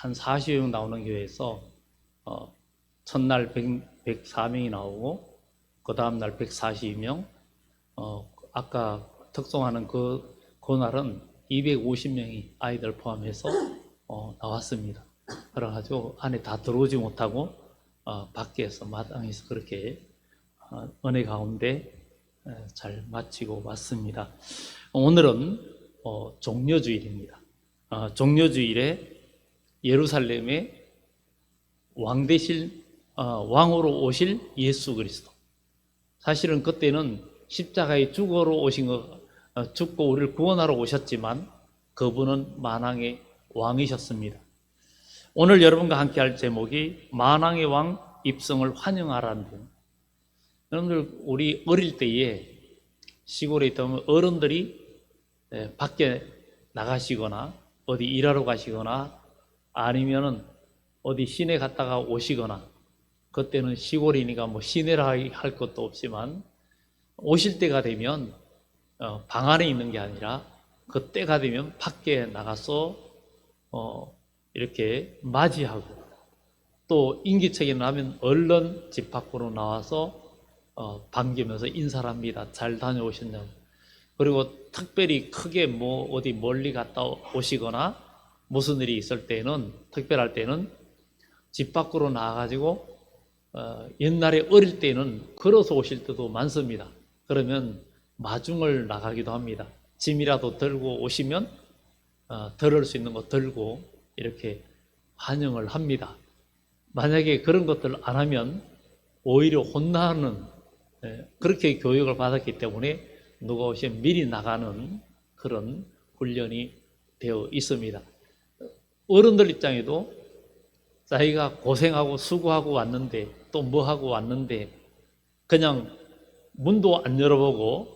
한 40여 명 나오는 교회에서 첫날 104명이 나오고 그 다음날 142명, 아까 특송하는 그날은 250명이 아이들 포함해서 나왔습니다. 그래가지고 안에 다 들어오지 못하고 밖에서 마당에서 그렇게 은혜 가운데 잘 마치고 왔습니다. 오늘은 종려주일입니다. 종려주일에 예루살렘에 왕으로 오실 예수 그리스도. 사실은 그때는 십자가에 죽고 우리를 구원하러 오셨지만 그분은 만왕의 왕이셨습니다. 오늘 여러분과 함께 할 제목이 만왕의 왕 입성을 환영하라는데, 여러분들 우리 어릴 때에 시골에 있다면 어른들이 밖에 나가시거나 어디 일하러 가시거나 아니면은 어디 시내 갔다가 오시거나, 그때는 시골이니까 뭐 시내라 할 것도 없지만 오실 때가 되면 방 안에 있는 게 아니라 그때가 되면 밖에 나가서 이렇게 맞이하고, 또 인기척이 나면 얼른 집 밖으로 나와서 반기면서 인사를 합니다. 잘 다녀오셨냐고. 그리고 특별히 크게 뭐 어디 멀리 갔다 오시거나 무슨 일이 있을 때는, 특별할 때는 집 밖으로 나와가지고 옛날에 어릴 때는 걸어서 오실 때도 많습니다. 그러면 마중을 나가기도 합니다. 짐이라도 들고 오시면 들을 수 있는 거 들고 이렇게 환영을 합니다. 만약에 그런 것들 안 하면 오히려 혼나는, 그렇게 교육을 받았기 때문에 누가 오시면 미리 나가는 그런 훈련이 되어 있습니다. 어른들 입장에도 자기가 고생하고 수고하고 왔는데, 또 뭐 하고 왔는데 그냥 문도 안 열어보고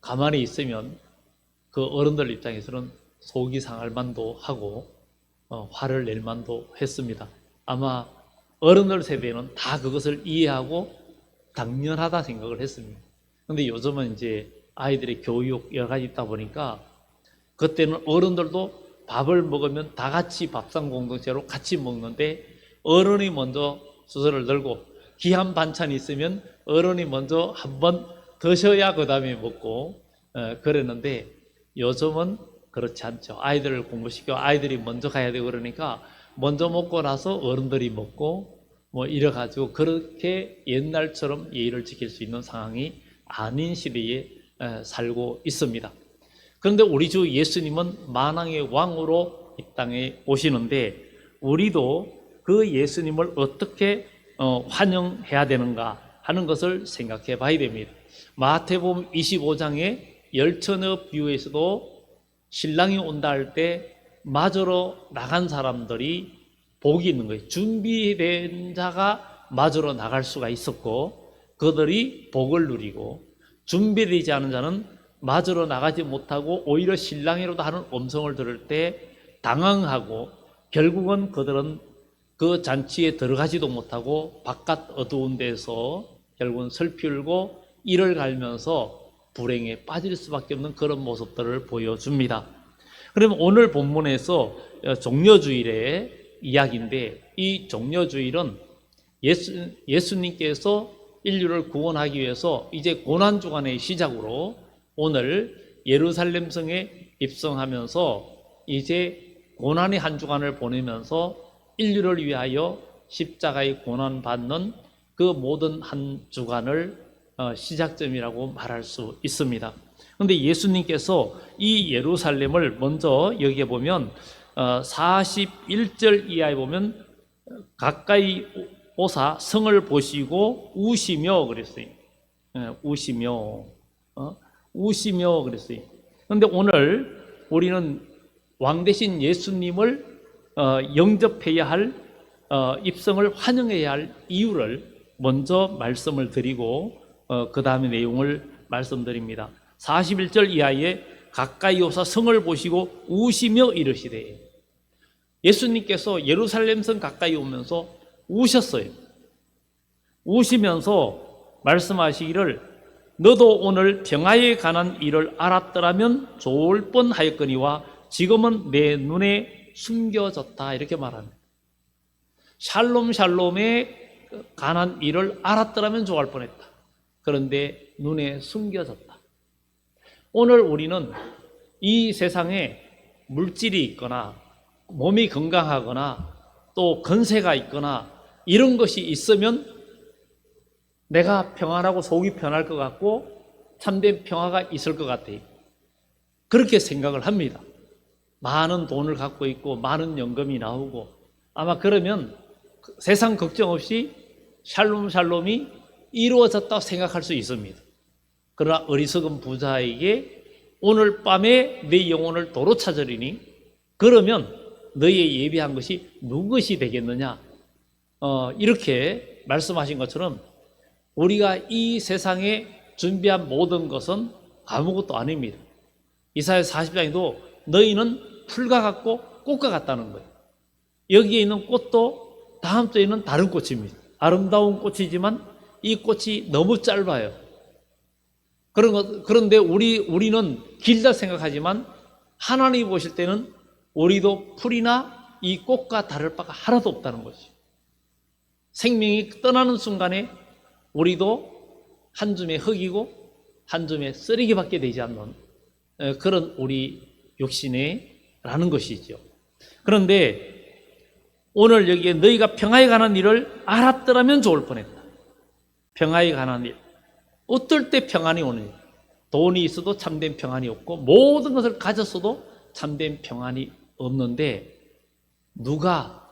가만히 있으면 그 어른들 입장에서는 속이 상할 만도 하고 화를 낼 만도 했습니다. 아마 어른들 세대는 다 그것을 이해하고 당연하다 생각을 했습니다. 그런데 요즘은 이제 아이들의 교육 여러 가지 있다 보니까, 그때는 어른들도 밥을 먹으면 다 같이 밥상 공동체로 같이 먹는데 어른이 먼저 수저를 들고, 귀한 반찬이 있으면 어른이 먼저 한번 드셔야 그 다음에 먹고 그랬는데, 요즘은 그렇지 않죠. 아이들을 공부시켜 아이들이 먼저 가야 되고 그러니까 먼저 먹고 나서 어른들이 먹고 뭐 이래가지고 그렇게 옛날처럼 예의를 지킬 수 있는 상황이 아닌 시대에 살고 있습니다. 그런데 우리 주 예수님은 만왕의 왕으로 이 땅에 오시는데, 우리도 그 예수님을 어떻게 환영해야 되는가 하는 것을 생각해 봐야 됩니다. 마태복음 25장의 열처녀 비유에서도 신랑이 온다 할 때 맞으러 나간 사람들이 복이 있는 거예요. 준비된 자가 맞으러 나갈 수가 있었고 그들이 복을 누리고, 준비되지 않은 자는 맞으러 나가지 못하고 오히려 신랑이라도 하는 음성을 들을 때 당황하고, 결국은 그들은 그 잔치에 들어가지도 못하고 바깥 어두운 데서 결국은 슬피 울고 이를 갈면서 불행에 빠질 수밖에 없는 그런 모습들을 보여줍니다. 그러면 오늘 본문에서 종려주일의 이야기인데, 이 종려주일은 예수님께서 인류를 구원하기 위해서 이제 고난주간의 시작으로 오늘 예루살렘 성에 입성하면서 이제 고난의 한 주간을 보내면서 인류를 위하여 십자가의 고난받는 그 모든 한 주간을 시작점이라고 말할 수 있습니다. 그런데 예수님께서 이 예루살렘을 먼저 여기에 보면 41절 이하에 보면 가까이 오사 성을 보시고 우시며 그랬어요. 우시며 그랬어요. 그런데 오늘 우리는 왕 대신 예수님을 영접해야 할, 입성을 환영해야 할 이유를 먼저 말씀을 드리고 그 다음에 내용을 말씀드립니다. 41절 이하에 가까이 오사 성을 보시고 우시며 이르시되, 예수님께서 예루살렘 성 가까이 오면서 우셨어요. 우시면서 말씀하시기를 너도 오늘 평화에 관한 일을 알았더라면 좋을 뻔하였거니와 지금은 내 눈에 숨겨졌다 이렇게 말합니다. 샬롬 샬롬에 관한 일을 알았더라면 좋아할 뻔했다. 그런데 눈에 숨겨졌다. 오늘 우리는 이 세상에 물질이 있거나 몸이 건강하거나 또 건세가 있거나 이런 것이 있으면 내가 평안하고 속이 편할 것 같고 참된 평화가 있을 것 같아요. 그렇게 생각을 합니다. 많은 돈을 갖고 있고 많은 연금이 나오고 아마 그러면 세상 걱정 없이 샬롬 샬롬이 이루어졌다고 생각할 수 있습니다. 그러나 어리석은 부자에게 오늘 밤에 내 영혼을 도로 찾으리니 그러면 너희의 예비한 것이 무엇이 되겠느냐, 이렇게 말씀하신 것처럼 우리가 이 세상에 준비한 모든 것은 아무것도 아닙니다. 이사야 40장에도 너희는 풀과 같고 꽃과 같다는 거예요. 여기에 있는 꽃도 다음 주에는 다른 꽃입니다. 아름다운 꽃이지만 이 꽃이 너무 짧아요. 그런데 우리는 길다 생각하지만 하나님이 보실 때는 우리도 풀이나 이 꽃과 다를 바가 하나도 없다는 거죠. 생명이 떠나는 순간에 우리도 한 줌의 흙이고 한 줌의 쓰레기밖에 되지 않는 그런 우리 육신이라는 것이죠. 그런데 오늘 여기에 너희가 평화에 관한 일을 알았더라면 좋을 뻔했다. 평화에 관한 일. 어떨 때 평안이 오느냐. 돈이 있어도 참된 평안이 없고 모든 것을 가졌어도 참된 평안이 없는데 누가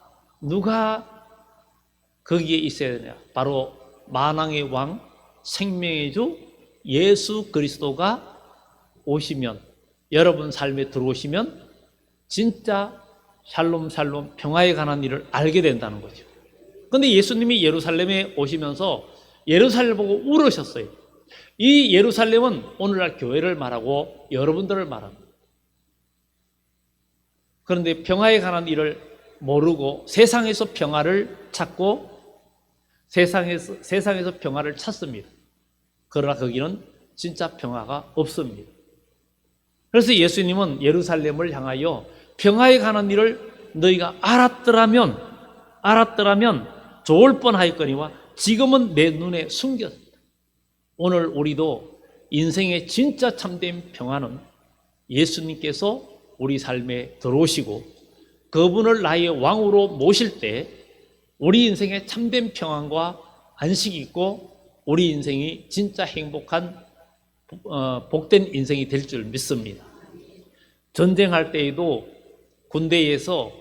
거기에 있어야 되냐. 바로 만왕의 왕 생명의 주 예수 그리스도가 오시면, 여러분 삶에 들어오시면 진짜 샬롬 샬롬 평화에 관한 일을 알게 된다는 거죠. 그런데 예수님이 예루살렘에 오시면서 예루살렘을 보고 울으셨어요. 이 예루살렘은 오늘날 교회를 말하고 여러분들을 말합니다. 그런데 평화에 관한 일을 모르고 세상에서 평화를 찾고 세상에서 평화를 찾습니다. 그러나 거기는 진짜 평화가 없습니다. 그래서 예수님은 예루살렘을 향하여 평화에 관한 일을 너희가 알았더라면 좋을 뻔하였거니와 지금은 내 눈에 숨겼다. 오늘 우리도 인생의 진짜 참된 평화는 예수님께서 우리 삶에 들어오시고 그분을 나의 왕으로 모실 때 우리 인생에 참된 평안과 안식이 있고 우리 인생이 진짜 행복한 복된 인생이 될 줄 믿습니다. 전쟁할 때에도 군대에서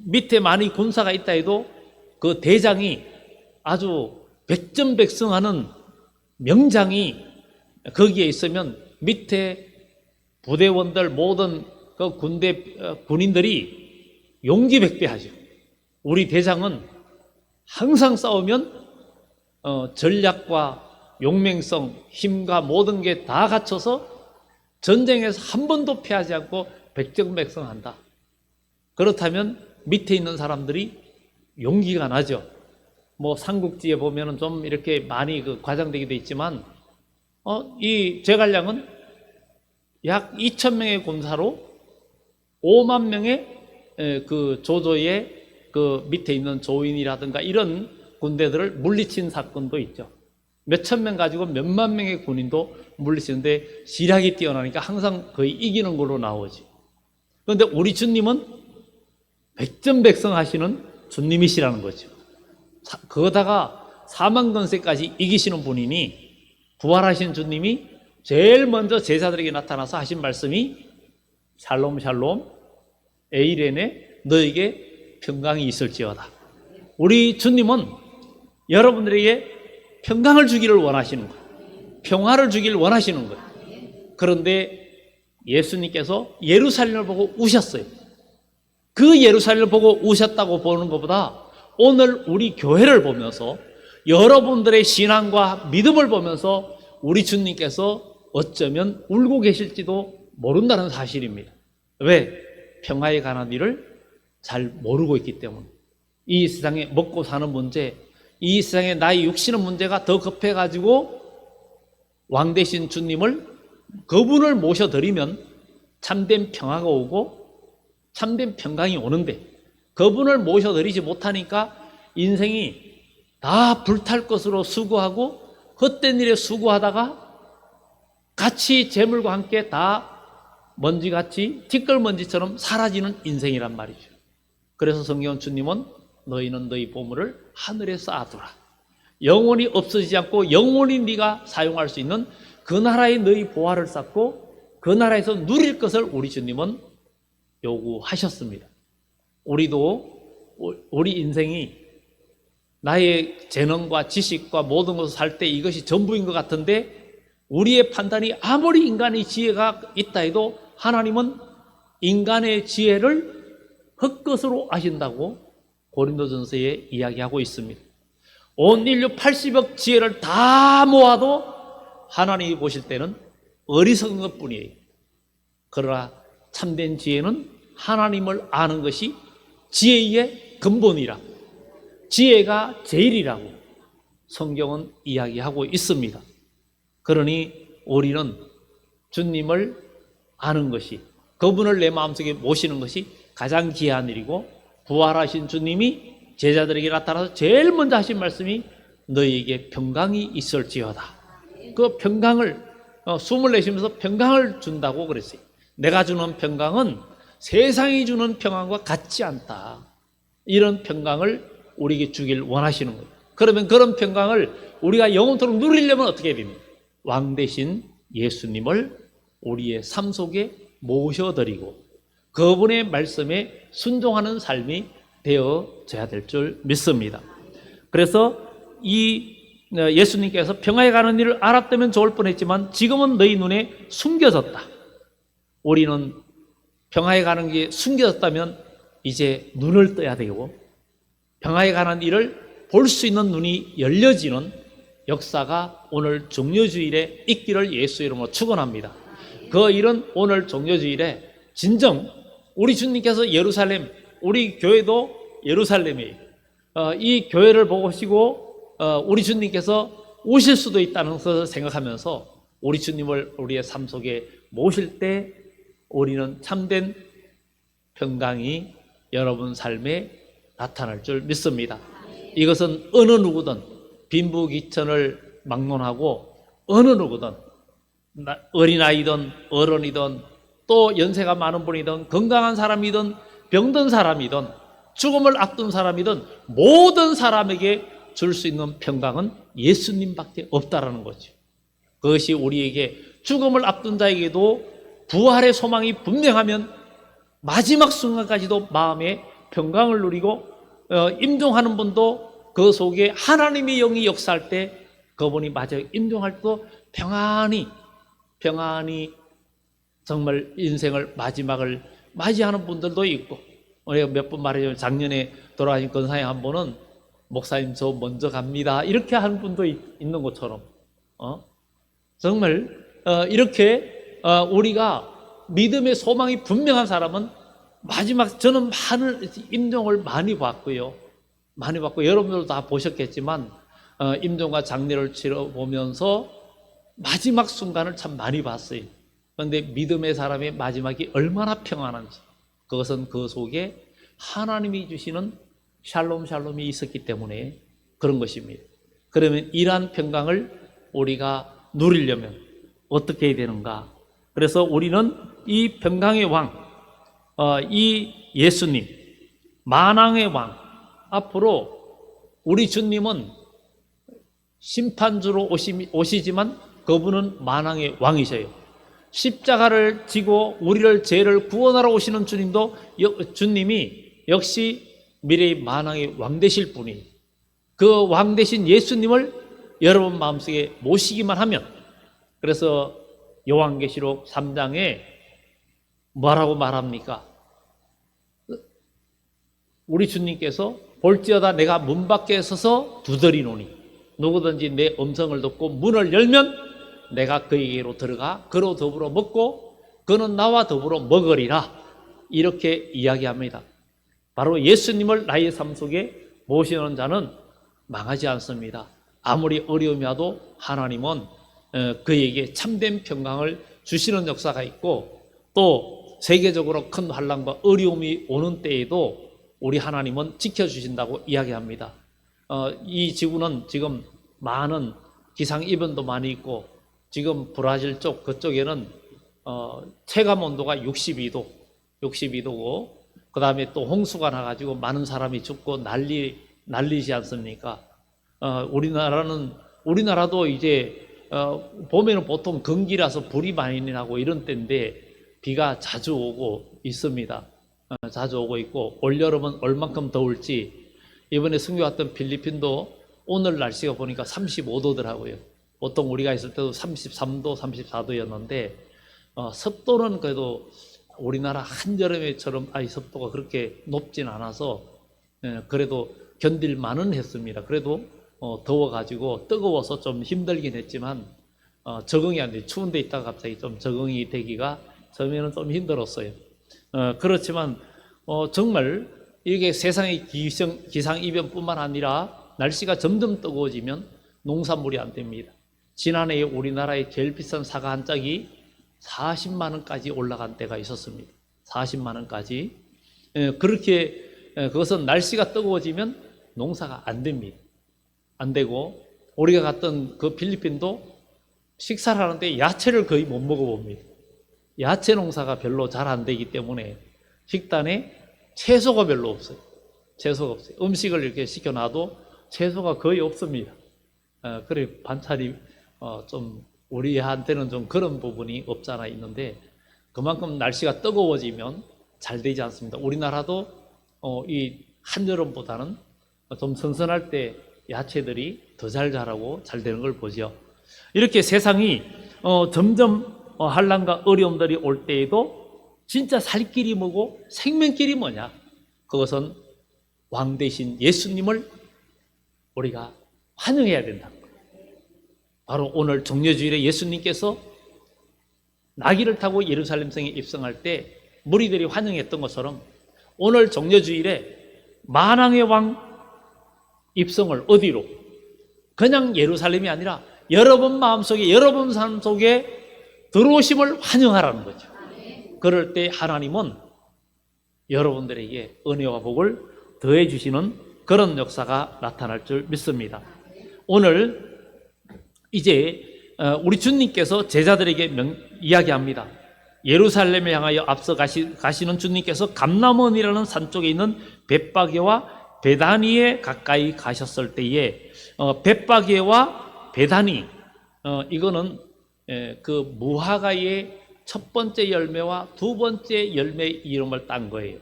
밑에 많이 군사가 있다 해도 그 대장이 아주 백전백승하는 명장이 거기에 있으면 밑에 부대원들 모든 그 군인들이 용기백배하죠. 우리 대장은 항상 싸우면 전략과 용맹성, 힘과 모든 게 다 갖춰서 전쟁에서 한 번도 패하지 않고 백전백승한다. 그렇다면 밑에 있는 사람들이 용기가 나죠. 뭐 삼국지에 보면은 좀 이렇게 많이 과장되게 돼 있지만 이 제갈량은 약 2,000명의 군사로 5만 명의 그 조조의 그 밑에 있는 조인이라든가 이런 군대들을 물리친 사건도 있죠. 몇천 명 가지고 몇만 명의 군인도 물리치는데 시력이 뛰어나니까 항상 거의 이기는 걸로 나오지. 그런데 우리 주님은 백전백승하시는 주님이시라는 거죠. 거기다가 사망권세까지 이기시는 분이니 부활하신 주님이 제일 먼저 제자들에게 나타나서 하신 말씀이 샬롬 샬롬 에이레네 너에게 평강이 있을지어다. 우리 주님은 여러분들에게 평강을 주기를 원하시는 거예요. 평화를 주기를 원하시는 거예요. 그런데 예수님께서 예루살렘을 보고 우셨어요. 그 예루살렘을 보고 우셨다고 보는 것보다 오늘 우리 교회를 보면서 여러분들의 신앙과 믿음을 보면서 우리 주님께서 어쩌면 울고 계실지도 모른다는 사실입니다. 왜? 평화에 관한 일을 잘 모르고 있기 때문에. 이 세상에 먹고 사는 문제, 이 세상에 나의 육신의 문제가 더 급해가지고 왕 되신 주님을 그분을 모셔드리면 참된 평화가 오고 참된 평강이 오는데 그분을 모셔드리지 못하니까 인생이 다 불탈 것으로 수고하고 헛된 일에 수고하다가 같이 재물과 함께 다 먼지같이 티끌먼지처럼 사라지는 인생이란 말이죠. 그래서 성경 주님은 너희는 너희 보물을 하늘에 쌓아두라. 영원히 없어지지 않고 영원히 네가 사용할 수 있는 그 나라에 너희 보화를 쌓고 그 나라에서 누릴 것을 우리 주님은 요구하셨습니다. 우리도 우리 인생이 나의 재능과 지식과 모든 것을 살 때 이것이 전부인 것 같은데 우리의 판단이 아무리 인간의 지혜가 있다 해도 하나님은 인간의 지혜를 헛것으로 아신다고 고린도전서에 이야기하고 있습니다. 온 인류 80억 지혜를 다 모아도 하나님이 보실 때는 어리석은 것뿐이에요. 그러나 참된 지혜는 하나님을 아는 것이 지혜의 근본이라, 지혜가 제일이라고 성경은 이야기하고 있습니다. 그러니 우리는 주님을 아는 것이, 그분을 내 마음속에 모시는 것이 가장 귀한 일이고, 부활하신 주님이 제자들에게 나타나서 제일 먼저 하신 말씀이 너희에게 평강이 있을지어다. 그 평강을 숨을 내쉬면서 평강을 준다고 그랬어요. 내가 주는 평강은 세상이 주는 평강과 같지 않다. 이런 평강을 우리에게 주길 원하시는 거예요. 그러면 그런 평강을 우리가 영원토록 누리려면 어떻게 해야 됩니까? 왕 대신 예수님을 우리의 삶 속에 모셔드리고 그분의 말씀에 순종하는 삶이 되어져야 될 줄 믿습니다. 그래서 이 예수님께서 평화에 가는 일을 알았다면 좋을 뻔했지만 지금은 너희 눈에 숨겨졌다. 우리는 평화에 가는 게 숨겨졌다면 이제 눈을 떠야 되고 평화에 관한 일을 볼 수 있는 눈이 열려지는 역사가 오늘 종려주일에 있기를 예수 이름으로 축원합니다. 그 일은 오늘 종려주일에 진정 우리 주님께서 예루살렘, 우리 교회도 예루살렘이에요. 이 교회를 보시고 우리 주님께서 오실 수도 있다는 것을 생각하면서 우리 주님을 우리의 삶 속에 모실 때 우리는 참된 평강이 여러분 삶에 나타날 줄 믿습니다. 이것은 어느 누구든 빈부귀천을 막론하고 어느 누구든 어린아이든 어른이든 또 연세가 많은 분이든 건강한 사람이든 병든 사람이든 죽음을 앞둔 사람이든 모든 사람에게 줄 수 있는 평강은 예수님밖에 없다라는 거죠. 그것이 우리에게 죽음을 앞둔 자에게도 부활의 소망이 분명하면 마지막 순간까지도 마음에 평강을 누리고 임종하는 분도 그 속에 하나님의 영이 역사할 때 그분이 마저 임종할 때도 평안히 정말 인생을 마지막을 맞이하는 분들도 있고, 우리가 몇 번 말해요. 작년에 돌아가신 권사님 한 분은 목사님 저 먼저 갑니다 이렇게 하는 분도 있는 것처럼 정말 이렇게 우리가 믿음의 소망이 분명한 사람은 마지막, 저는 많은 임종을 많이 봤고요. 많이 봤고 여러분들도 다 보셨겠지만 임종과 장례를 치러보면서 마지막 순간을 참 많이 봤어요. 그런데 믿음의 사람의 마지막이 얼마나 평안한지, 그것은 그 속에 하나님이 주시는 샬롬이 있었기 때문에 그런 것입니다. 그러면 이러한 평강을 우리가 누리려면 어떻게 해야 되는가? 그래서 우리는 이 평강의 왕, 이 예수님, 만왕의 왕, 앞으로 우리 주님은 심판주로 오시지만 그분은 만왕의 왕이셔요. 십자가를 지고 우리를 죄를 구원하러 오시는 주님이 역시 미래의 만왕의 왕 되실 분이, 그 왕 되신 예수님을 여러분 마음속에 모시기만 하면, 그래서 요한계시록 3장에 뭐라고 말합니까? 우리 주님께서 볼지어다 내가 문 밖에 서서 두드리노니 누구든지 내 음성을 듣고 문을 열면 내가 그에게로 들어가 그로 더불어 먹고 그는 나와 더불어 먹으리라, 이렇게 이야기합니다. 바로 예수님을 나의 삶 속에 모시는 자는 망하지 않습니다. 아무리 어려움이 와도 하나님은 그에게 참된 평강을 주시는 역사가 있고, 또 세계적으로 큰 환난과 어려움이 오는 때에도 우리 하나님은 지켜주신다고 이야기합니다. 이 지구는 지금 많은 기상이변도 많이 있고, 지금 브라질 쪽 그쪽에는 체감 온도가 62도고 그 다음에 또 홍수가 나가지고 많은 사람이 죽고 난리지 않습니까? 우리나라도 이제 보면은 보통 건기라서 불이 많이 나고 이런 때인데 비가 자주 오고 있습니다. 자주 오고 있고, 올여름은 얼만큼 더울지, 이번에 승교 왔던 필리핀도 오늘 날씨가 보니까 35도더라고요. 보통 우리가 있을 때도 33도, 34도였는데 습도는 그래도 우리나라 한여름에처럼 습도가 그렇게 높진 않아서 그래도 견딜만은 했습니다. 그래도 더워가지고 뜨거워서 좀 힘들긴 했지만 적응이 안 돼. 추운 데 있다가 갑자기 좀 적응이 되기가 처음에는 좀 힘들었어요. 그렇지만 정말 이게 세상의 기상이변뿐만 아니라 날씨가 점점 뜨거워지면 농산물이 안 됩니다. 지난해에 우리나라의 제일 비싼 사과 한 짝이 40만 원까지 올라간 때가 있었습니다. 40만 원까지. 그렇게 그것은 날씨가 뜨거워지면 농사가 안 됩니다. 안 되고, 우리가 갔던 그 필리핀도 식사를 하는데 야채를 거의 못 먹어봅니다. 야채 농사가 별로 잘 안 되기 때문에 식단에 채소가 별로 없어요. 채소가 없어요. 음식을 이렇게 시켜놔도 채소가 거의 없습니다. 그래 반찬이 좀 우리한테는 좀 그런 부분이 없잖아 있는데, 그만큼 날씨가 뜨거워지면 잘 되지 않습니다. 우리나라도 이 한여름보다는 좀 선선할 때 야채들이 더 잘 자라고 잘 되는 걸 보죠. 이렇게 세상이 점점 환난과 어려움들이 올 때에도 진짜 살 길이 뭐고 생명길이 뭐냐? 그것은 왕 대신 예수님을 우리가 환영해야 된다. 바로 오늘 정료주일에 예수님께서 나귀를 타고 예루살렘 성에 입성할 때 무리들이 환영했던 것처럼, 오늘 정료주일에 만왕의 왕 입성을 어디로? 그냥 예루살렘이 아니라 여러분 마음속에, 여러분 삶 속에 들어오심을 환영하라는 거죠. 그럴 때 하나님은 여러분들에게 은혜와 복을 더해 주시는 그런 역사가 나타날 줄 믿습니다. 오늘 이제 우리 주님께서 제자들에게 이야기합니다. 예루살렘을 향하여 앞서 가시는 주님께서 감람원이라는 산 쪽에 있는 벳바게와 베다니에 가까이 가셨을 때에 벳바게와 베다니, 이거는 그 무화과의 첫 번째 열매와 두 번째 열매 이름을 딴 거예요.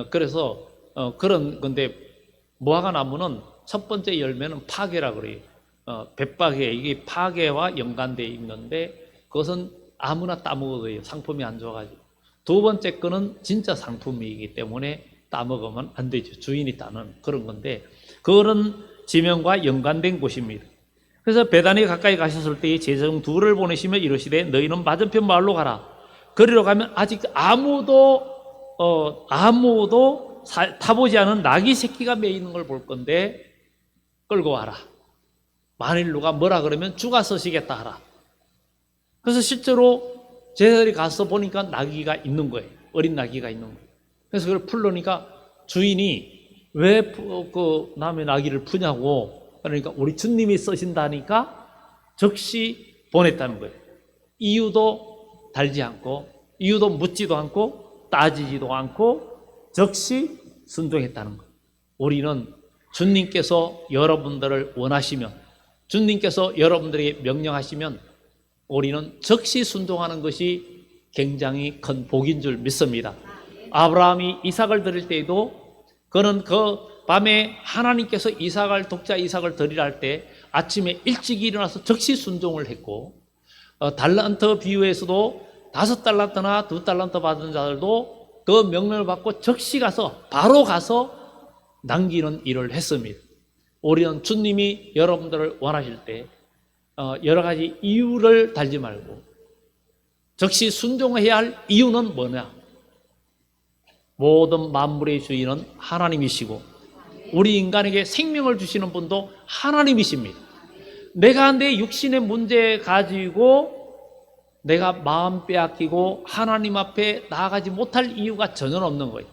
그래서 그런 건데, 무화과 나무는 첫 번째 열매는 파괴라 그래요. 벳바게, 이게 파괴와 연관되어 있는데 그것은 아무나 따먹어도 돼요. 상품이 안 좋아가지고. 두 번째 거는 진짜 상품이기 때문에 따먹으면 안 되죠. 주인이 따는 그런 건데, 그런 지명과 연관된 곳입니다. 그래서 베다니에 가까이 가셨을 때에 제자중 둘을 보내시며 이르시되 너희는 맞은편 마을로 가라. 그리로 가면 아직 아무도 타보지 않은 낙이 새끼가 매 있는 걸 볼 건데 끌고 와라. 만일 누가 뭐라 그러면 주가 서시겠다 하라. 그래서 실제로 제자들이 가서 보니까 나귀가 있는 거예요. 어린 나귀가 있는 거예요. 그래서 그걸 풀려니까 주인이 왜 그 남의 나귀를 푸냐고, 그러니까 우리 주님이 쓰신다니까 즉시 보냈다는 거예요. 이유도 달지 않고, 이유도 묻지도 않고, 따지지도 않고 즉시 순종했다는 거예요. 우리는 주님께서 여러분들을 원하시면, 주님께서 여러분들에게 명령하시면 우리는 즉시 순종하는 것이 굉장히 큰 복인 줄 믿습니다. 아브라함이 이삭을 드릴 때에도 그는 그 밤에 하나님께서 독자 이삭을 드리라 할 때 아침에 일찍 일어나서 즉시 순종을 했고, 달란트 비유에서도 5달란트나 2달란트 받은 자들도 그 명령을 받고 즉시 바로 가서 남기는 일을 했습니다. 우리는 주님이 여러분들을 원하실 때 여러 가지 이유를 달지 말고 즉시 순종해야 할 이유는 뭐냐? 모든 만물의 주인은 하나님이시고 우리 인간에게 생명을 주시는 분도 하나님이십니다. 내가 내 육신의 문제 가지고 내가 마음 빼앗기고 하나님 앞에 나아가지 못할 이유가 전혀 없는 거예요.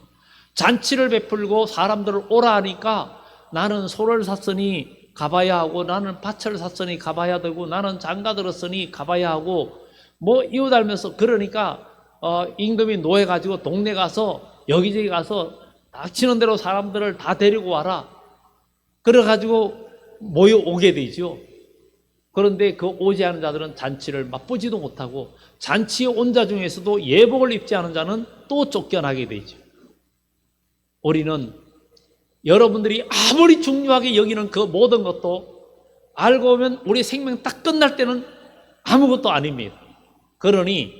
잔치를 베풀고 사람들을 오라 하니까 나는 소를 샀으니 가봐야 하고, 나는 밭을 샀으니 가봐야 되고, 나는 장가 들었으니 가봐야 하고, 뭐 이웃 알면서 그러니까 임금이 노해가지고 동네 가서 여기저기 가서 닥치는 대로 사람들을 다 데리고 와라. 그래가지고 모여오게 되죠. 그런데 그 오지 않은 자들은 잔치를 맛보지도 못하고, 잔치에 온 자 중에서도 예복을 입지 않은 자는 또 쫓겨나게 되죠. 우리는 여러분들이 아무리 중요하게 여기는 그 모든 것도 알고 보면 우리 생명 딱 끝날 때는 아무것도 아닙니다. 그러니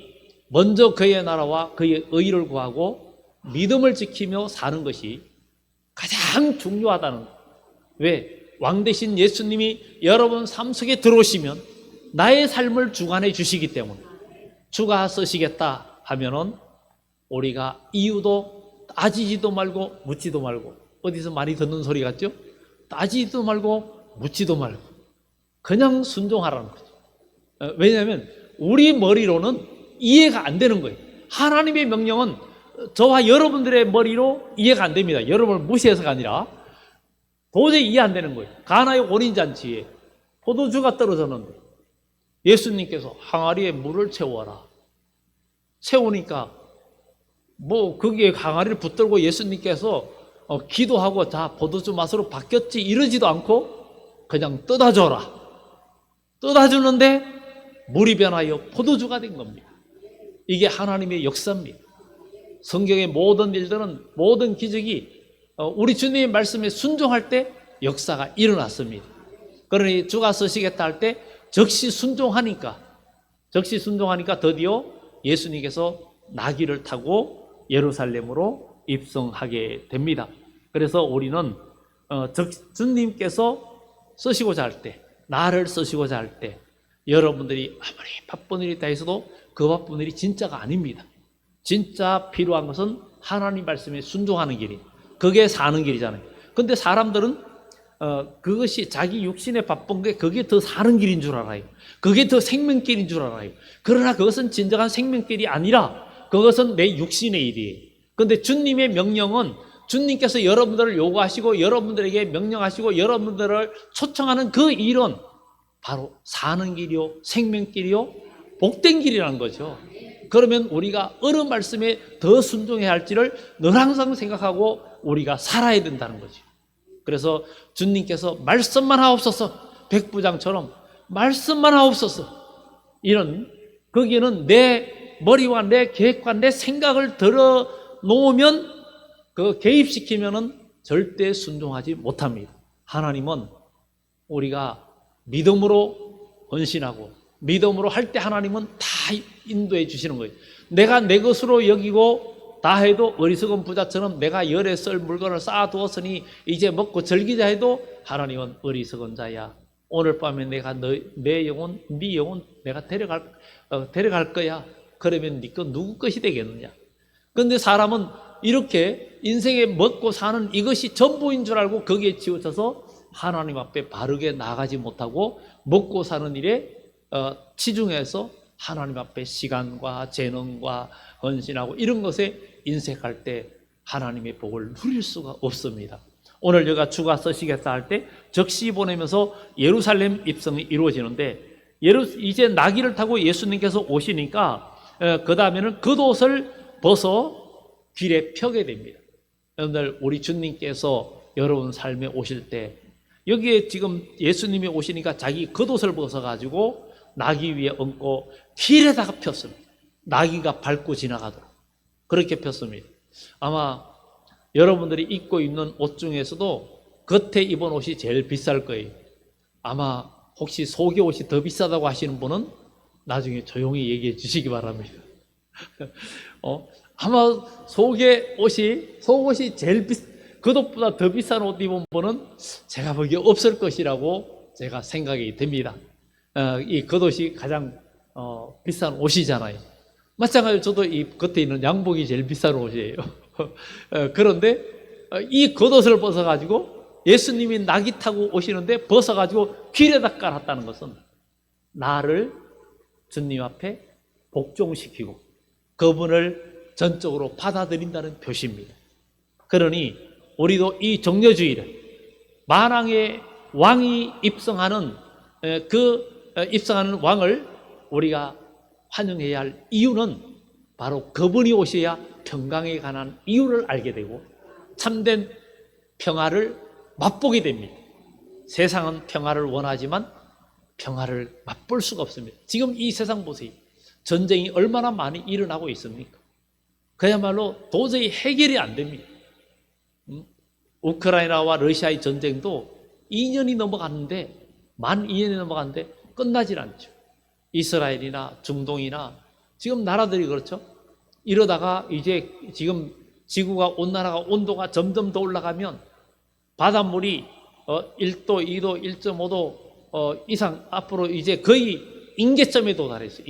먼저 그의 나라와 그의 의를 구하고 믿음을 지키며 사는 것이 가장 중요하다는 거예요. 왜? 왕 대신 예수님이 여러분 삶 속에 들어오시면 나의 삶을 주관해 주시기 때문에, 주가 쓰시겠다 하면은 우리가 이유도 따지지도 말고 묻지도 말고, 어디서 많이 듣는 소리 같죠? 따지지도 말고 묻지도 말고 그냥 순종하라는 거죠. 왜냐하면 우리 머리로는 이해가 안 되는 거예요. 하나님의 명령은 저와 여러분들의 머리로 이해가 안 됩니다. 여러분을 무시해서가 아니라 도저히 이해 안 되는 거예요. 가나의 혼인잔치에 포도주가 떨어졌는데 예수님께서 항아리에 물을 채워라. 채우니까 뭐 거기에 항아리를 붙들고 예수님께서 기도하고 자 포도주 맛으로 바뀌었지 이러지도 않고 그냥 떠다줘라. 떠다주는데 물이 변하여 포도주가 된 겁니다. 이게 하나님의 역사입니다. 성경의 모든 일들은, 모든 기적이 우리 주님의 말씀에 순종할 때 역사가 일어났습니다. 그러니 주가 쓰시겠다 할 때 즉시 순종하니까 드디어 예수님께서 나귀를 타고 예루살렘으로 입성하게 됩니다. 그래서 우리는 주님께서 쓰시고자 할 때, 나를 쓰시고자 할 때 여러분들이 아무리 바쁜 일이 다 있어도 그 바쁜 일이 진짜가 아닙니다. 진짜 필요한 것은 하나님 말씀에 순종하는 길이, 그게 사는 길이잖아요. 근데 사람들은 그것이 자기 육신에 바쁜 게 그게 더 사는 길인 줄 알아요. 그게 더 생명길인 줄 알아요. 그러나 그것은 진정한 생명길이 아니라 그것은 내 육신의 일이에요. 근데 주님의 명령은 주님께서 여러분들을 요구하시고 여러분들에게 명령하시고 여러분들을 초청하는 그 일은 바로 사는 길이요, 생명길이요, 복된 길이라는 거죠. 그러면 우리가 어느 말씀에 더 순종해야 할지를 늘 항상 생각하고 우리가 살아야 된다는 거죠. 그래서 주님께서 말씀만 하옵소서, 백부장처럼 말씀만 하옵소서, 이런 거기에는 내 머리와 내 계획과 내 생각을 들어 놓으면, 그 개입시키면은 절대 순종하지 못합니다. 하나님은 우리가 믿음으로 헌신하고 믿음으로 할 때 하나님은 다 인도해 주시는 거예요. 내가 내 것으로 여기고 다 해도 어리석은 부자처럼 내가 열에 쓸 물건을 쌓아두었으니 이제 먹고 즐기자 해도 하나님은 어리석은 자야. 오늘 밤에 내가 내 영혼, 네 영혼 내가 데려갈 거야. 그러면 네 거 누구 것이 되겠느냐? 그런데 사람은 이렇게 인생에 먹고 사는 이것이 전부인 줄 알고 거기에 치우쳐서 하나님 앞에 바르게 나가지 못하고 먹고 사는 일에 치중해서 하나님 앞에 시간과 재능과 헌신하고 이런 것에 인색할 때 하나님의 복을 누릴 수가 없습니다. 오늘 제가 주가 쓰시겠다 할 때 적시 보내면서 예루살렘 입성이 이루어지는데, 이제 나귀를 타고 예수님께서 오시니까 그 다음에는 겉옷을 벗어 길에 펴게 됩니다. 여러분들, 우리 주님께서 여러분 삶에 오실 때 여기에 지금 예수님이 오시니까 자기 겉옷을 벗어가지고 나귀 위에 얹고 길에다가 폈습니다. 나귀가 밟고 지나가도록 그렇게 폈습니다. 아마 여러분들이 입고 있는 옷 중에서도 겉에 입은 옷이 제일 비쌀 거예요. 아마 혹시 속의 옷이 더 비싸다고 하시는 분은 나중에 조용히 얘기해 주시기 바랍니다. 아마 속옷이 제일 겉옷보다 더 비싼 옷 입은 분은 제가 보기에 없을 것이라고 제가 생각이 됩니다. 이 겉옷이 가장 비싼 옷이잖아요. 마찬가지로 저도 이 겉에 있는 양복이 제일 비싼 옷이에요. 그런데 이 겉옷을 벗어가지고 예수님이 나귀 타고 오시는데 벗어가지고 길에다 깔았다는 것은 나를 주님 앞에 복종시키고 그분을 전적으로 받아들인다는 표시입니다. 그러니 우리도 이 종려주일에 만왕의 왕이 입성하는 입성하는 왕을 우리가 환영해야 할 이유는 바로 그분이 오셔야 평강에 관한 이유를 알게 되고 참된 평화를 맛보게 됩니다. 세상은 평화를 원하지만 평화를 맛볼 수가 없습니다. 지금 이 세상 보세요. 전쟁이 얼마나 많이 일어나고 있습니까? 그야말로 도저히 해결이 안 됩니다. 우크라이나와 러시아의 전쟁도 2년이 넘어갔는데 만 2년이 넘어갔는데 끝나질 않죠. 이스라엘이나 중동이나 지금 나라들이 그렇죠. 이러다가 이제 지금 지구가 온난화가 온도가 점점 더 올라가면 바닷물이 1도, 2도, 1.5도 이상 앞으로 이제 거의 임계점에 도달했어요.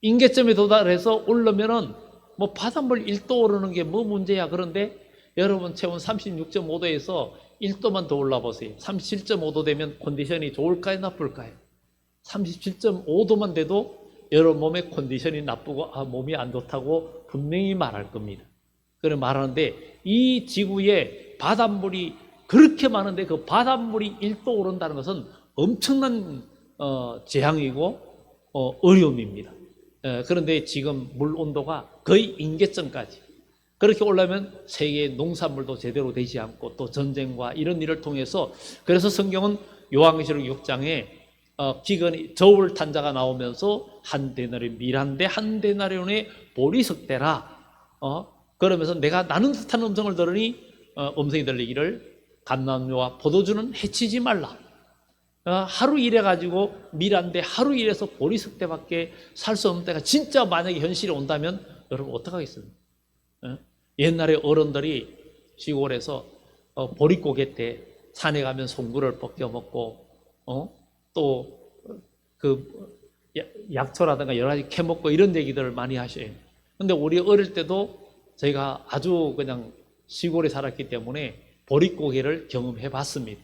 임계점에 도달해서 오르면은 뭐 바닷물 1도 오르는 게 뭐 문제야. 그런데 여러분 체온 36.5도에서 1도만 더 올라보세요. 37.5도 되면 컨디션이 좋을까요? 나쁠까요? 37.5도만 돼도 여러분 몸의 컨디션이 나쁘고 몸이 안 좋다고 분명히 말할 겁니다. 그래 말하는데 이 지구에 바닷물이 그렇게 많은데 그 바닷물이 1도 오른다는 것은 엄청난 재앙이고 어려움입니다. 그런데 지금 물 온도가 거의 임계점까지 그렇게 올라면 세계의 농산물도 제대로 되지 않고 또 전쟁과 이런 일을 통해서 그래서 성경은 요한계시록 6장에 기근이 저울 탄 자가 나오면서 한 데나리온 밀한데 한 데나리온의 보리석대라 그러면서 내가 나는 듯한 음성을 들으니 음성이 들리기를 감람류와 포도주는 해치지 말라. 하루 일해가지고 밀한데 하루 일해서 보리석대밖에 살 수 없는 때가 진짜 만약에 현실이 온다면 여러분 어떡하겠습니까? 옛날에 어른들이 시골에서 보릿고개 때 산에 가면 송구를 벗겨 먹고 또 그 약초라든가 여러 가지 캐 먹고 이런 얘기들을 많이 하셔요. 근데 우리 어릴 때도 저희가 아주 그냥 시골에 살았기 때문에 보릿고개를 경험해 봤습니다.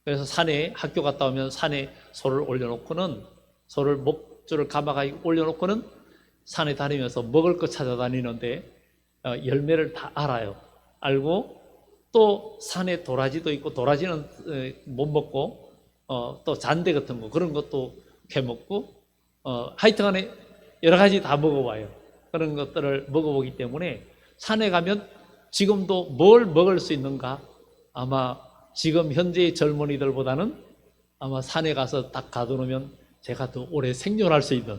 그래서 산에 학교 갔다 오면 산에 소를 올려놓고는 소를 목줄을 감아가지고 올려놓고는 산에 다니면서 먹을 거 찾아다니는데 열매를 다 알고 또 산에 도라지도 있고 도라지는 못 먹고 또 잔대 같은 거 그런 것도 캐먹고 하여튼간에 여러 가지 다 먹어봐요. 그런 것들을 먹어보기 때문에 산에 가면 지금도 뭘 먹을 수 있는가 아마 지금 현재의 젊은이들보다는 아마 산에 가서 딱 가둬놓으면 제가 더 오래 생존할 수 있는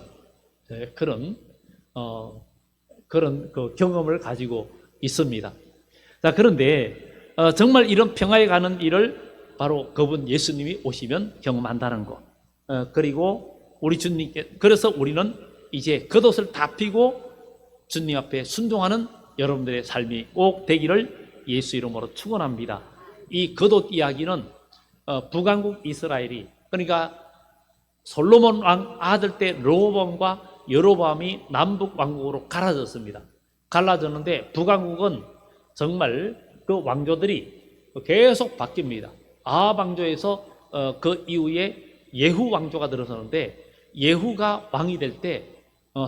그런 그 경험을 가지고 있습니다. 자, 그런데 정말 이런 평화에 가는 일을 바로 그분 예수님이 오시면 경험한다는 것. 그리고 우리 주님께 그래서 우리는 이제 겉옷을 다 피고 주님 앞에 순종하는 여러분들의 삶이 꼭 되기를 예수 이름으로 축원합니다. 이 겉옷 이야기는 북왕국 이스라엘이 그러니까 솔로몬 왕 아들 때 르호보암과 여로보암이 남북 왕국으로 갈라졌습니다. 갈라졌는데 북왕국은 정말 그 왕조들이 계속 바뀝니다. 아합 왕조에서 그 이후에 예후 왕조가 들어서는데 예후가 왕이 될 때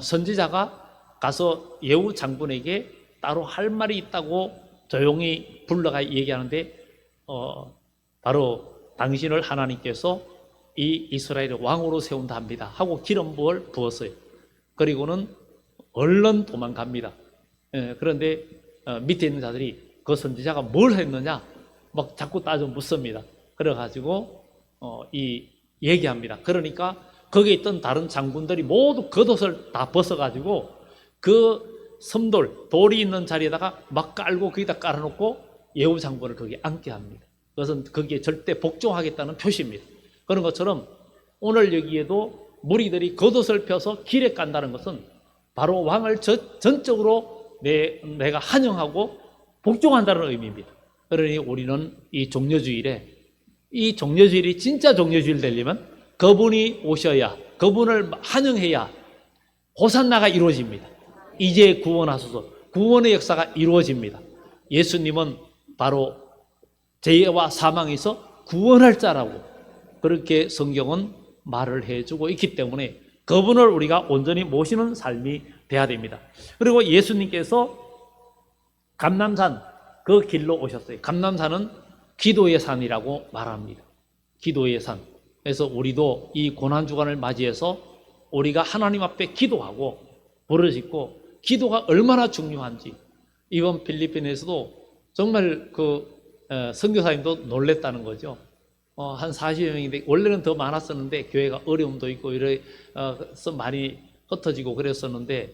선지자가 가서 예후 장군에게 따로 할 말이 있다고 조용히 불러가 얘기하는데 바로 당신을 하나님께서 이 이스라엘의 왕으로 세운다 합니다 하고 기름 부을 부었어요. 그리고는 얼른 도망갑니다. 그런데 밑에 있는 자들이 그 선지자가 뭘 했느냐 막 자꾸 따져 묻습니다. 그래가지고 얘기합니다. 그러니까 거기에 있던 다른 장군들이 모두 겉옷을 다 벗어가지고 그 섬돌 돌이 있는 자리에다가 막 깔고 거기다 깔아놓고 예후 장군을 거기에 앉게 합니다. 그것은 거기에 절대 복종하겠다는 표시입니다. 그런 것처럼 오늘 여기에도 무리들이 겉옷을 펴서 길에 깐다는 것은 바로 왕을 전적으로 내가 환영하고 복종한다는 의미입니다. 그러니 우리는 이 종려주일이 진짜 종려주일 되려면 그분이 오셔야 그분을 환영해야 호산나가 이루어집니다. 이제 구원하소서 구원의 역사가 이루어집니다. 예수님은 바로 죄와 사망에서 구원할 자라고 그렇게 성경은 말을 해주고 있기 때문에 그분을 우리가 온전히 모시는 삶이 돼야 됩니다. 그리고 예수님께서 감람산 그 길로 오셨어요. 감람산은 기도의 산이라고 말합니다. 기도의 산. 그래서 우리도 이 고난주간을 맞이해서 우리가 하나님 앞에 기도하고 부르짖고 기도가 얼마나 중요한지 이번 필리핀에서도 정말 선교사님도 놀랬다는 거죠. 한 40여 명인데 원래는 더 많았었는데 교회가 어려움도 있고 이래서 많이 흩어지고 그랬었는데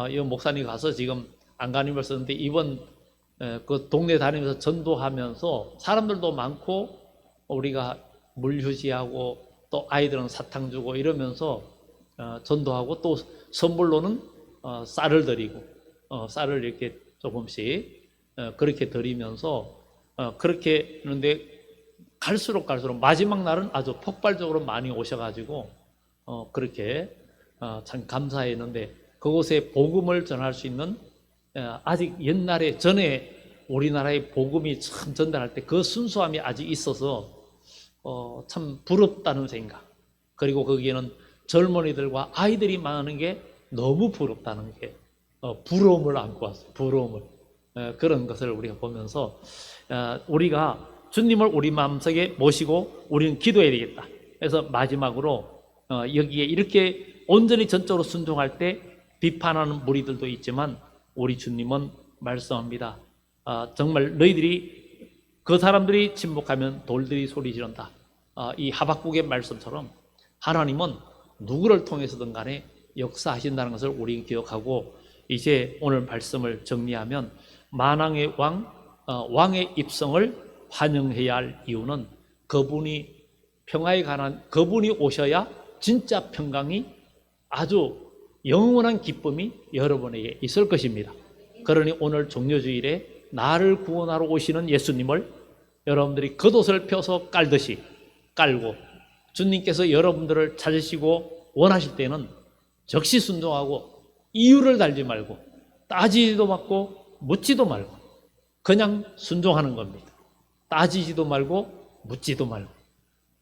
이 목사님 가서 지금 안간힘을 썼는데 이번 그 동네 다니면서 전도하면서 사람들도 많고 우리가 물 휴지하고 또 아이들은 사탕 주고 이러면서 전도하고 또 선물로는 쌀을 드리고 쌀을 이렇게 조금씩 그렇게 드리면서 그렇게 했는데 갈수록 마지막 날은 아주 폭발적으로 많이 오셔가지고 그렇게 참 감사했는데 그곳에 복음을 전할 수 있는 아직 옛날에 전에 우리나라의 복음이 참 전달할 때 그 순수함이 아직 있어서 참 부럽다는 생각. 그리고 거기에는 젊은이들과 아이들이 많은 게 너무 부럽다는 게 부러움을 안고 왔어요. 부러움을. 그런 것을 우리가 보면서 우리가 주님을 우리 마음속에 모시고 우리는 기도해야 되겠다. 그래서 마지막으로 여기에 이렇게 온전히 전적으로 순종할 때 비판하는 무리들도 있지만 우리 주님은 말씀합니다. 정말 너희들이 그 사람들이 침묵하면 돌들이 소리 지른다. 이 하박국의 말씀처럼 하나님은 누구를 통해서든 간에 역사하신다는 것을 우리 기억하고 이제 오늘 말씀을 정리하면 만왕의 왕의 입성을 환영해야 할 이유는 그분이 평화에 관한 그분이 오셔야 진짜 평강이 아주 영원한 기쁨이 여러분에게 있을 것입니다. 그러니 오늘 종료주일에 나를 구원하러 오시는 예수님을 여러분들이 겉옷을 펴서 깔듯이 깔고 주님께서 여러분들을 찾으시고 원하실 때는 적시 순종하고 이유를 달지 말고 따지지도 말고 묻지도 말고 그냥 순종하는 겁니다. 따지지도 말고 묻지도 말고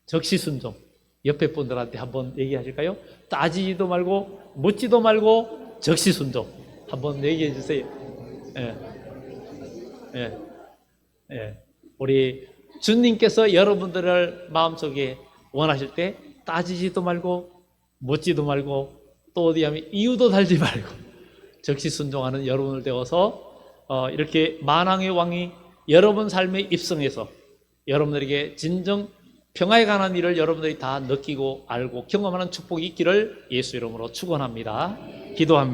적시 순종. 옆에 분들한테 한번 얘기하실까요? 따지지도 말고 묻지도 말고 적시 순종. 한번 얘기해 주세요. 우리 주님께서 여러분들을 마음속에 원하실 때 따지지도 말고 묻지도 말고 또 어디 하면 이유도 달지 말고 적시 순종하는 여러분을 되어서 이렇게 만왕의 왕이 여러분 삶에 입성해서 여러분들에게 진정 평화에 관한 일을 여러분들이 다 느끼고 알고 경험하는 축복이 있기를 예수 이름으로 축원합니다. 기도합니다.